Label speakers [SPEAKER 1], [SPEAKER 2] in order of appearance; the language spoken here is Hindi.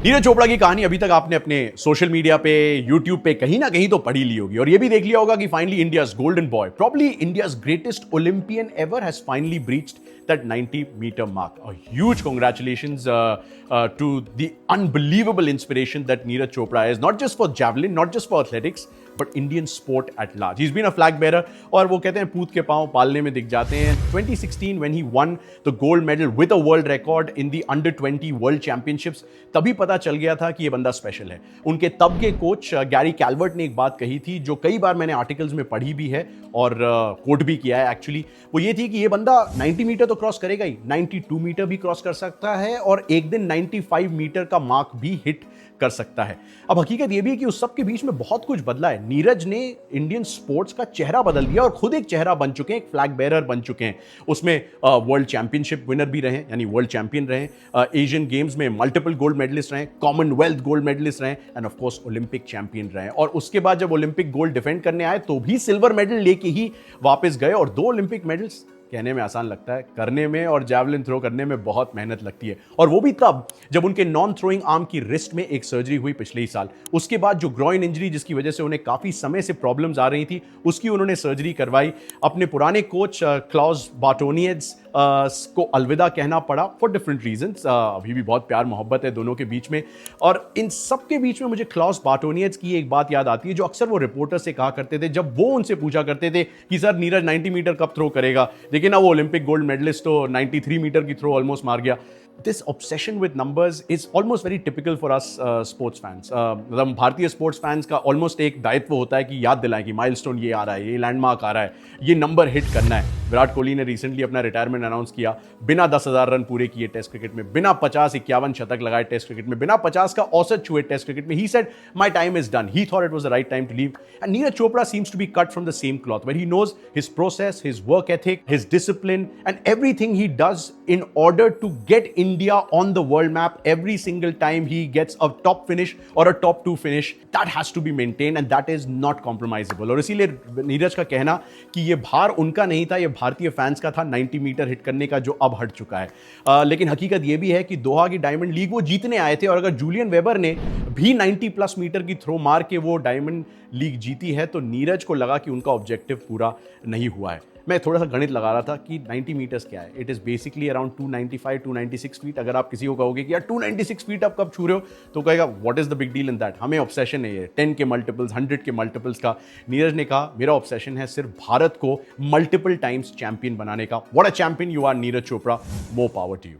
[SPEAKER 1] नीरज चोपड़ा की कहानी अभी तक आपने अपने सोशल मीडिया पे, यूट्यूब पे कहीं ना कहीं तो पढ़ी ली होगी और ये भी देख लिया होगा कि finally India's golden boy, probably India's greatest Olympian ever, has finally breached that 90-meter mark. A huge congratulations to the unbelievable inspiration that Neeraj Chopra is, not just for javelin, not just for athletics, but Indian sport at large. He's been a flag bearer और वो कहते हैं पूत के पांव पालने में दिख जाते हैं. 2016 when he won the gold medal with a world record in the under 20 world championships, तभी पता चल गया था कि ये बंदा स्पेशल है. उनके तब के कोच गैरी कैल्वर्ट ने एक बात कही थी जो कई बार मैंने आर्टिकल्स में पढ़ी भी है और कोट भी किया है एक्चुअली. वो ये थी कि ये बंदा 90 मीटर तो क्रॉस करेगा ही, 92 मीटर भी क्रॉस कर सकता है और एक दिन 95 मीटर का मार्क भी हिट कर सकता है. अब हकीकत यह भी है कि उस सब के बीच में बहुत कुछ बदला है. नीरज ने इंडियन स्पोर्ट्स का चेहरा बदल दिया और खुद एक चेहरा बन चुके हैं, एक फ्लैग बेरर बन चुके हैं. उसमें वर्ल्ड चैंपियनशिप विनर भी रहे, यानी वर्ल्ड चैंपियन रहे, एशियन गेम्स में मल्टीपल गोल्ड मेडलिस्ट रहे, कॉमनवेल्थ गोल्ड मेडलिस्ट रहे end of course Olympic champion रहे. और उसके बाद जब ओलंपिक गोल्ड डिफेंड करने आए तो भी सिल्वर मेडल लेके ही वापस गए. और 2 ओलंपिक मेडल्स कहने में आसान लगता है, करने में और जैवलिन थ्रो करने में बहुत मेहनत लगती है. और वो भी तब जब उनके नॉन थ्रोइंग आर्म की रिस्ट में एक सर्जरी हुई पिछले ही साल. उसके बाद जो ग्रॉइन इंजरी जिसकी वजह से उन्हें काफी समय से प्रॉब्लम्स आ रही थी, उसकी उन्होंने सर्जरी करवाई. अपने पुराने कोच क्लॉस बार्टोनियड्स को अलविदा कहना पड़ा फॉर डिफरेंट रीजंस. अभी भी बहुत प्यार मोहब्बत है दोनों के बीच में. और इन सब के बीच में मुझे क्लॉस बार्टोनियड्स की एक बात याद आती है जो अक्सर वो रिपोर्टर से कहा करते थे जब वो उनसे पूछा करते थे कि सर नीरज 90 मीटर कब थ्रो करेगा. देखिए ना, वो ओलंपिक गोल्ड मेडलिस्ट तो 93 मीटर की थ्रो ऑलमोस्ट मार गया. This obsession with numbers is almost very typical for us sports fans. मतलब भारतीय स्पोर्ट्स फैंस का ऑलमोस्ट एक दायित्व होता है कि याद दिलाएं कि माइलस्टोन ये आ रहा है, ये लैंडमार्क आ रहा है, ये नंबर हिट करना है. विराट कोहली ने रिसेंटली अपना रिटायरमेंट अनाउंस किया, बिना 10,000 रन पूरे किए टेस्ट क्रिकेट में, बिना 50-51 शतक लगाए टेस्ट क्रिकेट में, बिना 50 का औसत छुए टेस्ट क्रिकेट में. He said my time is done. He thought it was the right time to leave. And Neeraj Chopra seems to be cut from the same cloth where he knows his process, his work ethic, his discipline and everything he does in order to get India on the world map every single time he gets a top finish or a top 2 finish. That has to be maintained and that is not compromisable. और इसीलिए नीरज का कहना कि ये भार उनका नहीं था, ये भारतीय फैंस का था 90 मीटर हिट करने का, जो अब हट चुका है. लेकिन हकीकत ये भी है कि दोहा की डायमंड लीग वो जीतने आए थे और अगर जूलियन वेबर ने भी 90+ मीटर की थ्रो मार के वो डायमंड लीग जीती है तो नीरज को लगा कि उनका ऑब्जेक्टिव पूरा नहीं हुआ है. मैं थोड़ा सा गणित लगा रहा था कि 90 मीटर्स क्या है. It is basically around 295-296 feet. अगर आप किसी को कहोगे कि यार 296 फीट आप कब छू रहे हो तो कहेगा what is the big deal in that. हमें ऑब्सेशन है ये 10 के मल्टीपल्स, 100 के मल्टीपल्स का. नीरज ने कहा मेरा ऑब्सेशन है सिर्फ भारत को मल्टीपल टाइम्स चैंपियन बनाने का. What a champion you are Neeraj Chopra. More power to you.